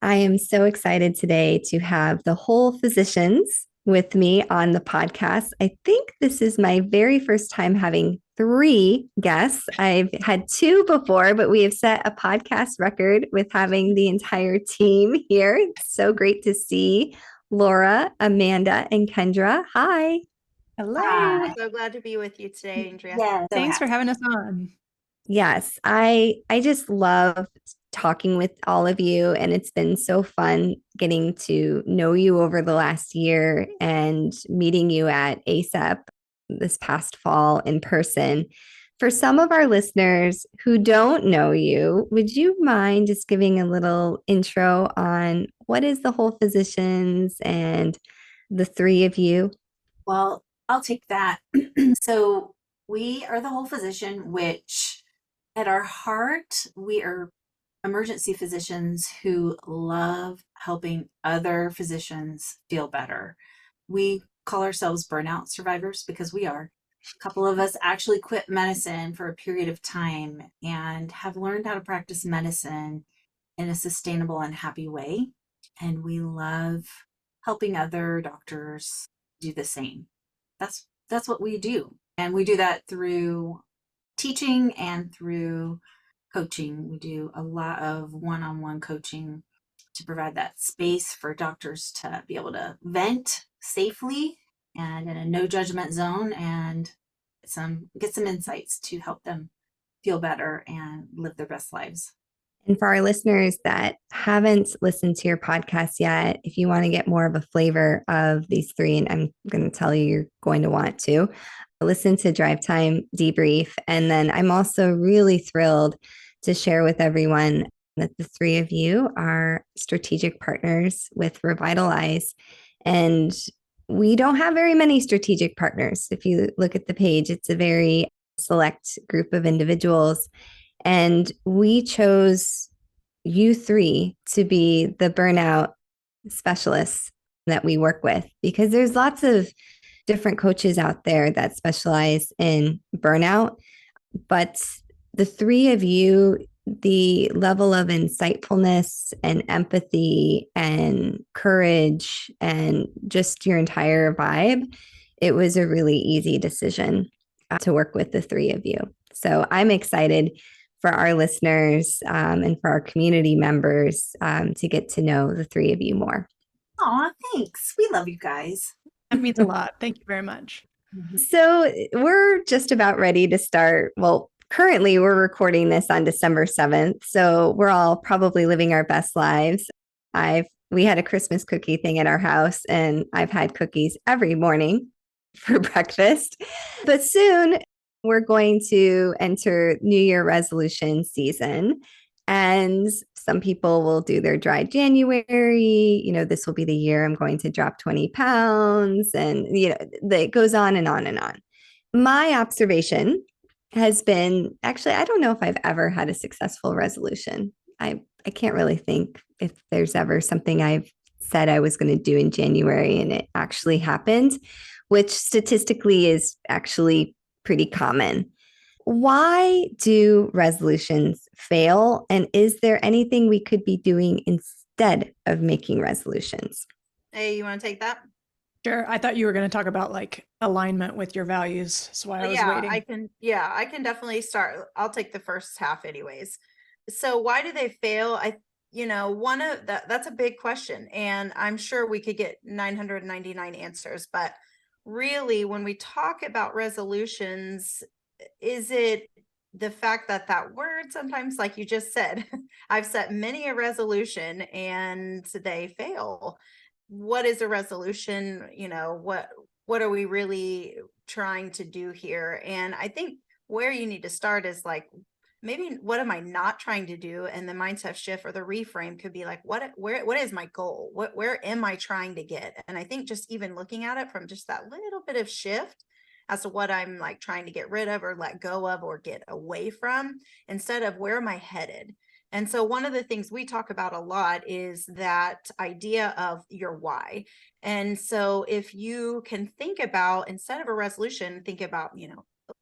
I am so excited today to have the whole physicians with me on the podcast. I think this is my very first time having three guests. I've had two before, but we have set a podcast record with having the entire team here. It's so great to see Laura, Amanda, and Kendra. Hi. Hello. Hi. So glad to be with you today, Andrea. Yeah, so Thanks happy. for For having having us on. Yes, I just love talking with all of you, and it's been so fun getting to know you over the last year and meeting you at ASAP this past fall in person. For some of our listeners who don't know you, would you mind just giving a little intro on what is the Whole Physicians and the three of you? Well, I'll take that. So we are the whole physician, which at our heart, we are emergency physicians who love helping other physicians feel better. We call ourselves burnout survivors because we are. A couple of us actually quit medicine for a period of time and have learned how to practice medicine in a sustainable and happy way. And we love helping other doctors do the same. That's what we do. And we do that through teaching and through coaching. We do a lot of one-on-one coaching to provide that space for doctors to be able to vent safely and in a no judgment zone and get some insights to help them feel better and live their best lives. And for our listeners that haven't listened to your podcast yet, if you want to get more of a flavor of these three, and I'm going to tell you you're going to want to listen to Drive Time Debrief. And then I'm also really thrilled to share with everyone that the three of you are strategic partners with Revitalize. And we don't have very many strategic partners. If you look at the page, it's a very select group of individuals. And we chose you three to be the burnout specialists that we work with because there's lots of different coaches out there that specialize in burnout. But the three of you, the level of insightfulness and empathy and courage and just your entire vibe, it was a really easy decision to work with the three of you. So I'm excited for our listeners and for our community members to get to know the three of you more. Aw, thanks. We love you guys. That means a lot. Thank you very much. So we're just about ready to start. Well, currently we're recording this on December 7th. So we're all probably living our best lives. We had a Christmas cookie thing at our house, and I've had cookies every morning for breakfast. But soon we're going to enter New Year resolution season. And some people will do their dry January. This will be the year I'm going to drop 20 pounds. And, it goes on and on and on. My observation has been actually, I don't know if I've ever had a successful resolution. I can't really think if there's ever something I've said I was going to do in January and it actually happened, which statistically is actually pretty common. Why do resolutions fail? And is there anything we could be doing instead of making resolutions? Hey, you want to take that? Sure. I thought you were going to talk about like alignment with your values. That's why I was waiting. I can definitely start. I'll take the first half anyways. So why do they fail? That's a big question. And I'm sure we could get 999 answers, but really when we talk about resolutions, is it the fact that that word sometimes, like you just said, I've set many a resolution and they fail. What is a resolution? What are we really trying to do here? And I think where you need to start is like, maybe what am I not trying to do? And the mindset shift or the reframe could be like, what is my goal? Where am I trying to get? And I think just even looking at it from just that little bit of shift as to what I'm like trying to get rid of or let go of or get away from, instead of where am I headed? And so one of the things we talk about a lot is that idea of your why. And so if you can think about, instead of a resolution, think about, I'm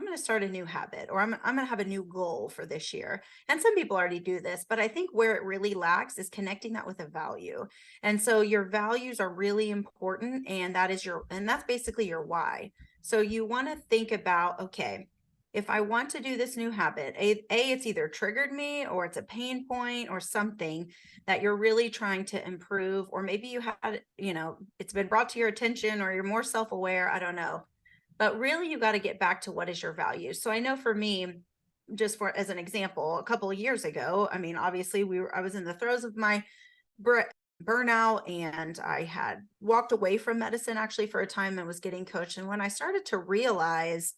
going to start a new habit, or I'm going to have a new goal for this year. And some people already do this, but I think where it really lacks is connecting that with a value. And so your values are really important. And that's basically your why. So you want to think about, okay, if I want to do this new habit, it's either triggered me, or it's a pain point or something that you're really trying to improve, or maybe you had, it's been brought to your attention, or you're more self-aware. I don't know. But really, you got to get back to what is your value. So I know for me, just as an example, a couple of years ago, I mean, obviously I was in the throes of my burnout, and I had walked away from medicine actually for a time and was getting coached. And when I started to realize,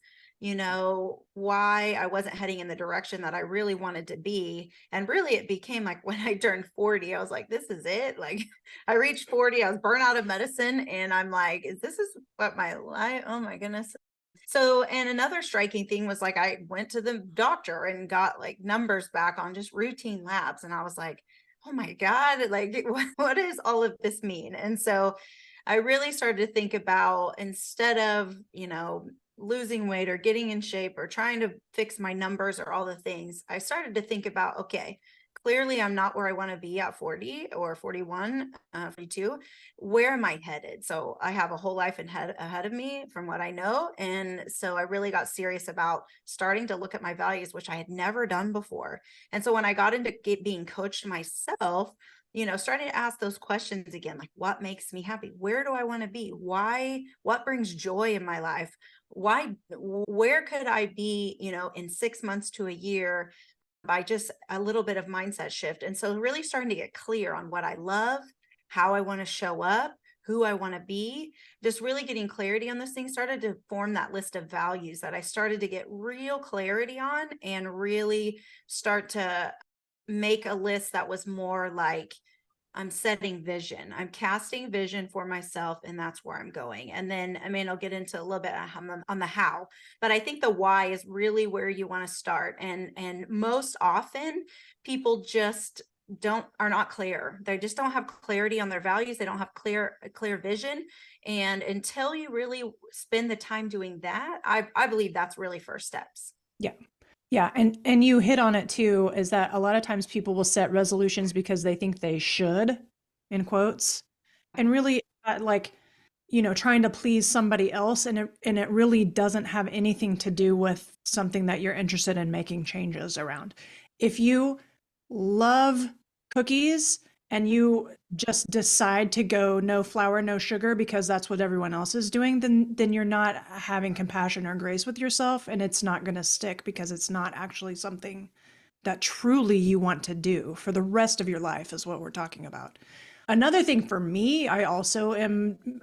why I wasn't heading in the direction that I really wanted to be. And really it became like when I turned 40, I was like, this is it. Like I reached 40, I was burnt out of medicine. And I'm like, this is what my life, oh my goodness. So, and another striking thing was like, I went to the doctor and got like numbers back on just routine labs. And I was like, oh my God, like what does all of this mean? And so I really started to think about, instead of, losing weight or getting in shape or trying to fix my numbers or all the things, I started to think about, okay, clearly I'm not where I want to be at 40 or 41, 42. Where am I headed? So I have a whole life ahead of me from what I know. And so I really got serious about starting to look at my values, which I had never done before. And so when I got into being coached myself, starting to ask those questions again, like what makes me happy? Where do I want to be? Why? What brings joy in my life? Where could I be, in 6 months to a year, by just a little bit of mindset shift? And so really starting to get clear on what I love, how I want to show up, who I want to be, just really getting clarity on this thing, started to form that list of values that I started to get real clarity on, and really start to make a list that was more like, I'm setting vision, I'm casting vision for myself, and that's where I'm going. And then, I'll get into a little bit on the how, but I think the why is really where you want to start. And most often people just are not clear. They just don't have clarity on their values. They don't have clear vision. And until you really spend the time doing that, I believe that's really first steps. Yeah. Yeah. And you hit on it too, is that a lot of times people will set resolutions because they think they should, in quotes, and really trying to please somebody else. And it really doesn't have anything to do with something that you're interested in making changes around. If you love cookies and you just decide to go no flour, no sugar because that's what everyone else is doing, then you're not having compassion or grace with yourself, and it's not going to stick because it's not actually something that truly you want to do for the rest of your life, is what we're talking about. Another thing for me, I also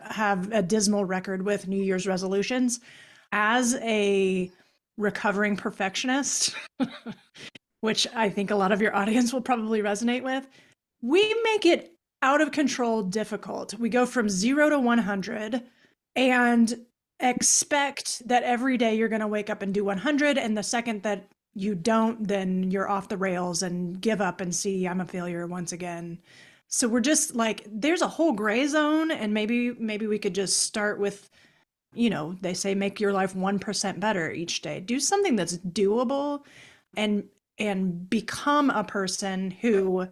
have a dismal record with New Year's resolutions. As a recovering perfectionist, which I think a lot of your audience will probably resonate with, we make it out of control difficult. We go from 0 to 100 and expect that every day you're going to wake up and do 100. And the second that you don't, then you're off the rails and give up and see, I'm a failure once again. So we're just like, there's a whole gray zone. And maybe we could just start with, they say, make your life 1% better each day. Do something that's doable, and become a person who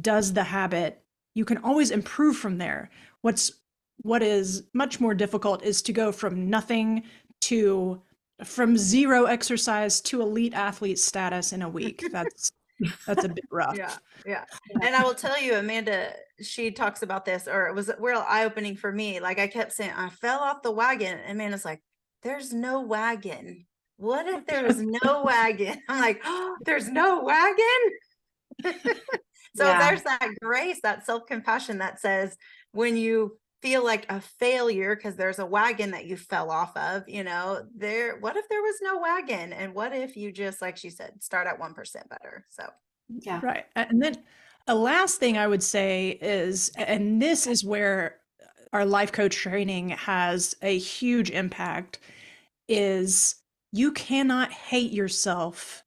does the habit. You can always improve from there. What is much more difficult is to go from nothing from zero exercise to elite athlete status in a week. That's a bit rough. Yeah. And I will tell you, Amanda, she talks about this, or it was real eye-opening for me. Like I kept saying, I fell off the wagon. And Amanda's like, there's no wagon. What if there was no wagon? I'm like, oh, there's no wagon. So there's that grace, that self-compassion that says, when you feel like a failure because there's a wagon that you fell off of, what if there was no wagon? And what if you just, like she said, start at 1% better? So Yeah. Right. And then a last thing I would say is, and this is where our life coach training has a huge impact, is you cannot hate yourself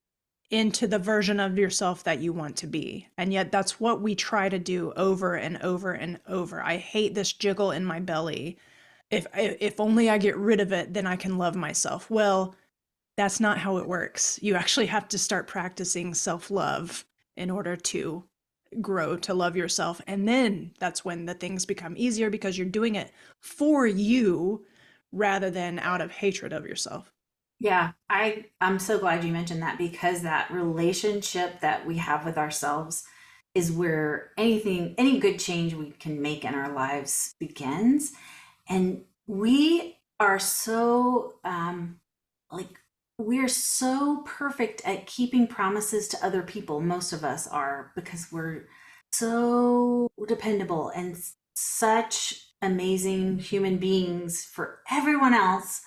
into the version of yourself that you want to be. And yet that's what we try to do over and over and over. I hate this jiggle in my belly. If only I get rid of it, then I can love myself. Well, that's not how it works. You actually have to start practicing self-love in order to grow to love yourself. And then that's when the things become easier because you're doing it for you rather than out of hatred of yourself. Yeah, I'm so glad you mentioned that, because that relationship that we have with ourselves is where any good change we can make in our lives begins. And we are so like we're so perfect at keeping promises to other people. Most of us are, because we're so dependable and such amazing human beings for everyone else,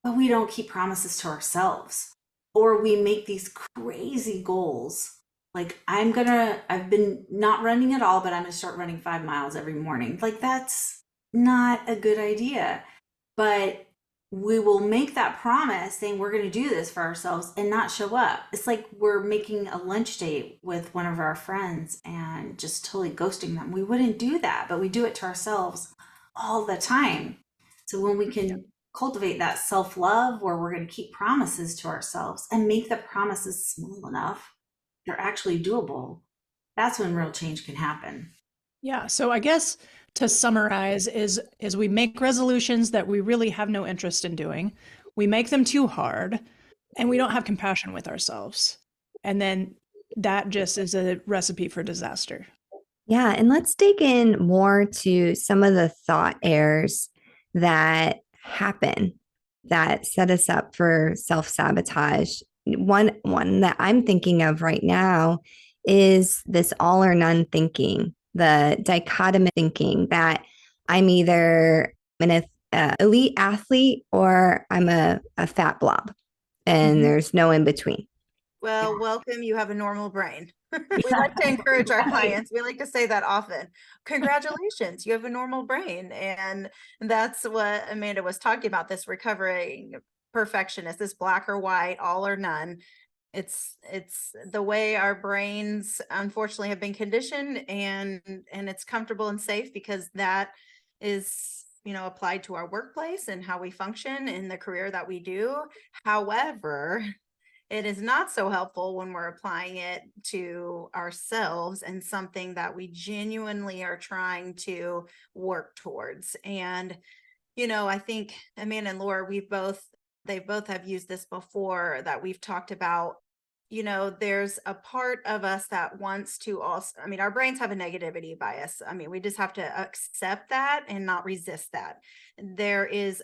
but we don't keep promises to ourselves. Or we make these crazy goals. Like, I've been not running at all, but I'm gonna start running 5 miles every morning. Like, that's not a good idea. But we will make that promise saying we're going to do this for ourselves and not show up. It's like we're making a lunch date with one of our friends and just totally ghosting them. We wouldn't do that, but we do it to ourselves all the time. So when we can cultivate that self-love where we're going to keep promises to ourselves and make the promises small enough they're actually doable, that's when real change can happen. Yeah. So I guess to summarize is we make resolutions that we really have no interest in doing. We make them too hard and we don't have compassion with ourselves. And then that just is a recipe for disaster. Yeah. And let's dig in more to some of the thought errors that happen that set us up for self-sabotage. One that I'm thinking of right now is this all or none thinking, the dichotomy thinking that I'm either an elite athlete or I'm a fat blob, and there's no in between. Well, welcome. You have a normal brain. We like to encourage our clients. We like to say that often. Congratulations, you have a normal brain. And that's what Amanda was talking about, this recovering perfectionist, this black or white, all or none. It's the way our brains unfortunately have been conditioned, and it's comfortable and safe because that is, applied to our workplace and how we function in the career that we do. However, it is not so helpful when we're applying it to ourselves and something that we genuinely are trying to work towards. And, I think Amanda and Laura, they both have used this before, that we've talked about, there's a part of us that wants to also, our brains have a negativity bias. We just have to accept that and not resist that. There is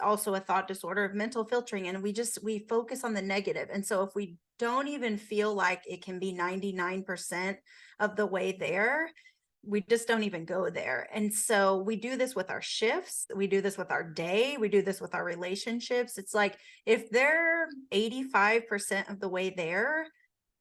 also a thought disorder of mental filtering, and we focus on the negative. And so if we don't even feel like it can be 99% of the way there, we just don't even go there. And so we do this with our shifts, we do this with our day, we do this with our relationships. It's like, if they're 85% of the way there,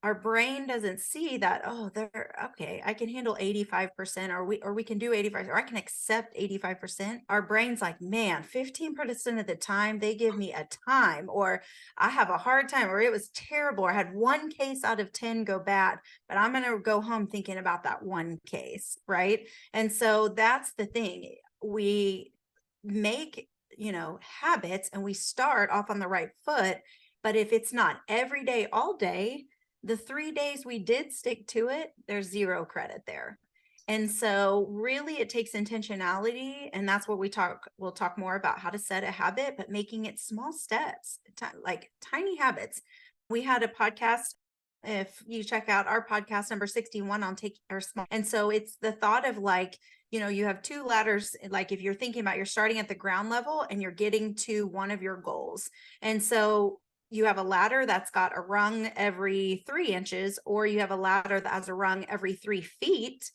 our brain doesn't see that, oh, they're okay, I can handle 85%, or we can do 85%, or I can accept 85%. Our brain's like, man, 15% of the time they give me a time, or I have a hard time, or it was terrible, or I had one case out of 10 go bad, but I'm going to go home thinking about that one case, right? And so that's the thing. We make, habits, and we start off on the right foot. But if it's not every day, all day, the 3 days we did stick to it, there's zero credit there. And so really it takes intentionality. And that's what we'll talk more about, how to set a habit, but making it small steps, like tiny habits. We had a podcast, if you check out our podcast number 61 on take or small. And so it's the thought of like, you have two ladders. Like if you're thinking about, you're starting at the ground level and you're getting to one of your goals. And so you have a ladder that's got a rung every 3 inches, or you have a ladder that has a rung every 3 feet.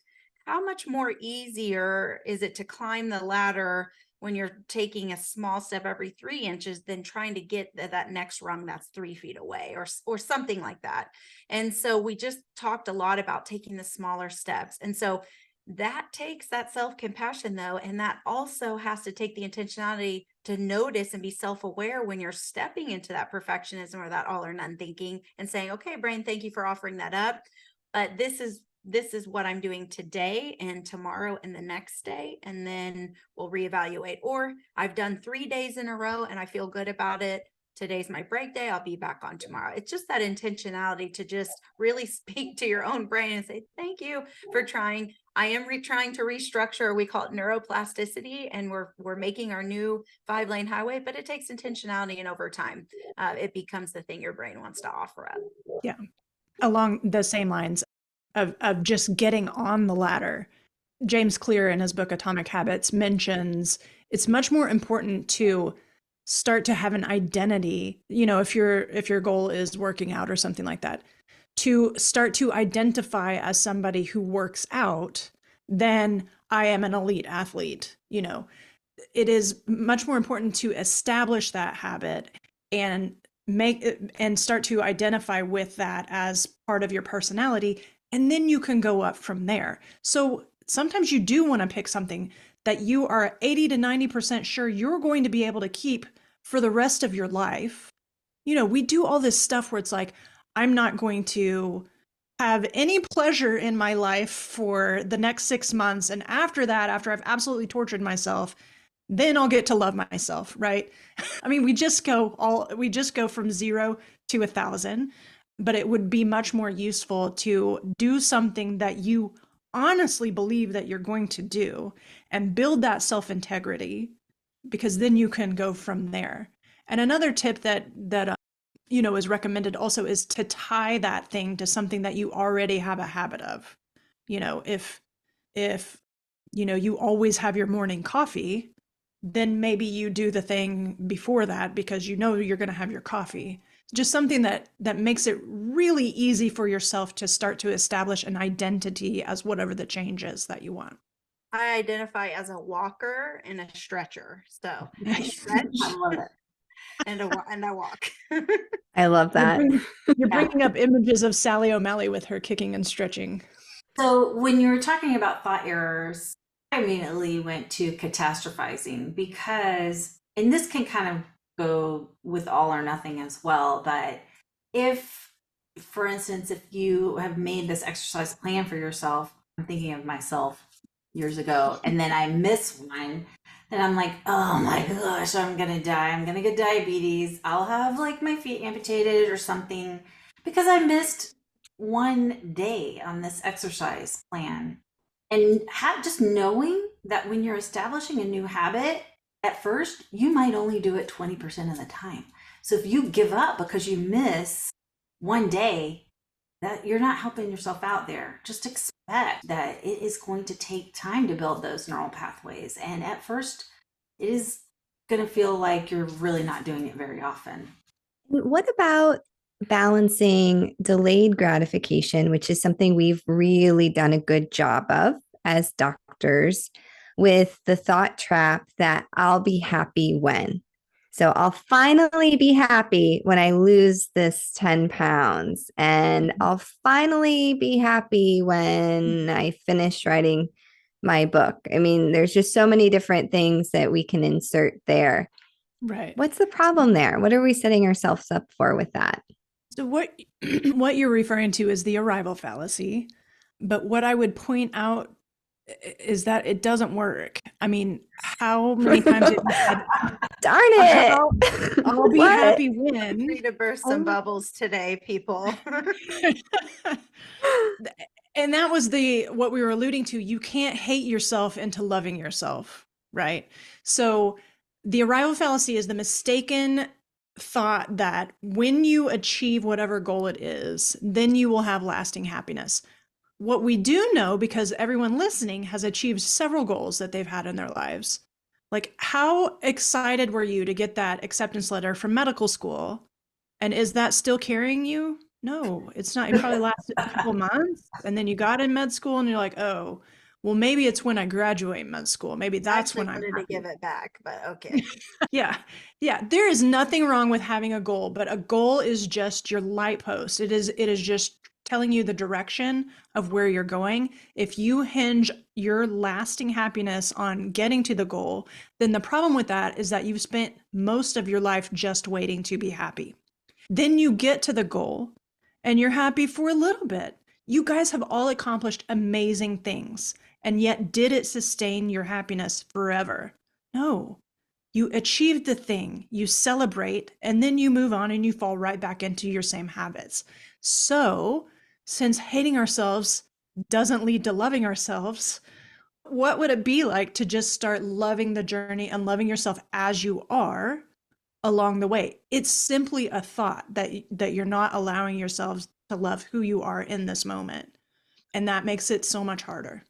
How much more easier is it to climb the ladder when you're taking a small step every 3 inches than trying to get that next rung that's 3 feet away, or something like that? And so we just talked a lot about taking the smaller steps. And so that takes that self-compassion though, and that also has to take the intentionality to notice and be self-aware when you're stepping into that perfectionism or that all or none thinking, and saying, okay, brain, thank you for offering that up, but this is what I'm doing today and tomorrow and the next day, and then we'll reevaluate. Or I've done 3 days in a row and I feel good about it. today's my break day. I'll be back on tomorrow. It's just that intentionality to just really speak to your own brain and say, thank you for trying. I am trying to restructure. We call it neuroplasticity, and we're making our new 5-lane highway, but it takes intentionality, and over time, it becomes the thing your brain wants to offer up. Yeah. Along the same lines of just getting on the ladder. James Clear in his book Atomic Habits mentions it's much more important to start to have an identity, if your goal is working out or something like that, to start to identify as somebody who works out than I am an elite athlete. It is much more important to establish that habit and start to identify with that as part of your personality, and then you can go up from there. So sometimes you do want to pick something that you are 80 to 90% sure you're going to be able to keep for the rest of your life. We do all this stuff where it's like, I'm not going to have any pleasure in my life for the next 6 months. And after that, after I've absolutely tortured myself, then I'll get to love myself, right? I mean, we just go from 0 to 1,000, but it would be much more useful to do something that you honestly believe that you're going to do and build that self-integrity, because then you can go from there. And another tip that is recommended also is to tie that thing to something that you already have a habit of. If you always have your morning coffee, then maybe you do the thing before that because you're going to have your coffee. Just something that makes it really easy for yourself to start to establish an identity as whatever the change is that you want. I identify as a walker and a stretcher. So I Nice. stretch I love it. and I walk. I love that. You're bringing up images of Sally O'Malley with her kicking and stretching. So when you were talking about thought errors, I immediately went to catastrophizing because, and this can kind of go with all or nothing as well, but if, for instance, if you have made this exercise plan for yourself, I'm thinking of myself years ago, and then I miss one, then I'm like, oh my gosh, I'm gonna die. I'm gonna get diabetes. I'll have like my feet amputated or something because I missed one day on this exercise plan. And just knowing that when you're establishing a new habit, at first, you might only do it 20% of the time. So if you give up because you miss one day, that you're not helping yourself out there. Just expect that it is going to take time to build those neural pathways. And at first, it is going to feel like you're really not doing it very often. What about balancing delayed gratification, which is something we've really done a good job of as doctors, with the thought trap that I'll be happy when? So I'll finally be happy when I lose this 10 pounds, and I'll finally be happy when I finish writing my book. I mean, there's just so many different things that we can insert there. Right. What's the problem there? What are we setting ourselves up for with that? So what you're referring to is the arrival fallacy. But what I would point out is that it doesn't work. I mean, how many times have you said, darn it, I'll be happy when. Free to burst some bubbles today, people. And that was what we were alluding to. You can't hate yourself into loving yourself, right? So the arrival fallacy is the mistaken thought that when you achieve whatever goal it is, then you will have lasting happiness. What we do know, because everyone listening has achieved several goals that they've had in their lives. Like, how excited were you to get that acceptance letter from medical school? And is that still carrying you? No, it's not. It probably lasted a couple months, and then you got in med school and you're like, oh, well, maybe it's when I graduate med school. Maybe that's when I'm wanted to give it back, but okay. Yeah. There is nothing wrong with having a goal, but a goal is just your light post. It is just telling you the direction of where you're going. If you hinge your lasting happiness on getting to the goal, then the problem with that is that you've spent most of your life just waiting to be happy. Then you get to the goal and you're happy for a little bit. You guys have all accomplished amazing things, and yet did it sustain your happiness forever? No. You achieved the thing, you celebrate, and then you move on and you fall right back into your same habits. So, since hating ourselves doesn't lead to loving ourselves, what would it be like to just start loving the journey and loving yourself as you are along the way? It's simply a thought that you're not allowing yourselves to love who you are in this moment. And that makes it so much harder.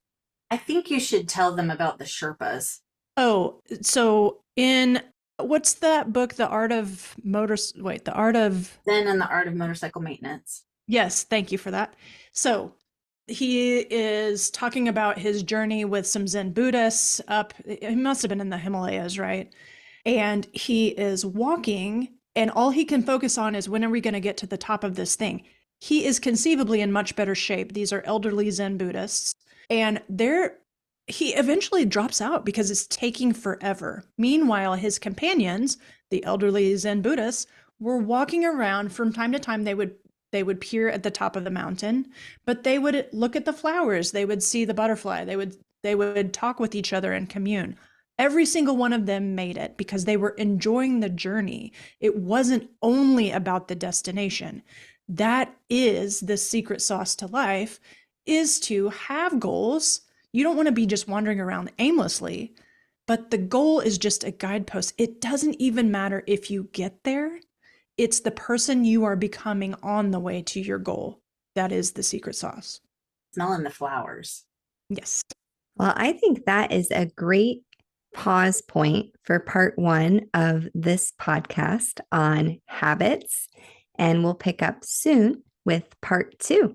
I think you should tell them about the Sherpas. Oh, so in what's that book, The Art of Zen and the Art of Motorcycle Maintenance. Yes, thank you for that. So he is talking about his journey with some Zen Buddhists up, he must have been in the Himalayas, right? And he is walking, and all he can focus on is, when are we going to get to the top of this thing? He is conceivably in much better shape. These are elderly Zen Buddhists, and he eventually drops out because it's taking forever. Meanwhile, his companions, the elderly Zen Buddhists, were walking around. From time to time, they would peer at the top of the mountain, but they would look at the flowers. They would see the butterfly. They would talk with each other and commune. Every single one of them made it because they were enjoying the journey. It wasn't only about the destination. That is the secret sauce to life, is to have goals. You don't want to be just wandering around aimlessly, but the goal is just a guidepost. It doesn't even matter if you get there. It's the person you are becoming on the way to your goal. That is the secret sauce. Smelling the flowers. Yes. Well, I think that is a great pause point for part 1 of this podcast on habits. And we'll pick up soon with part 2.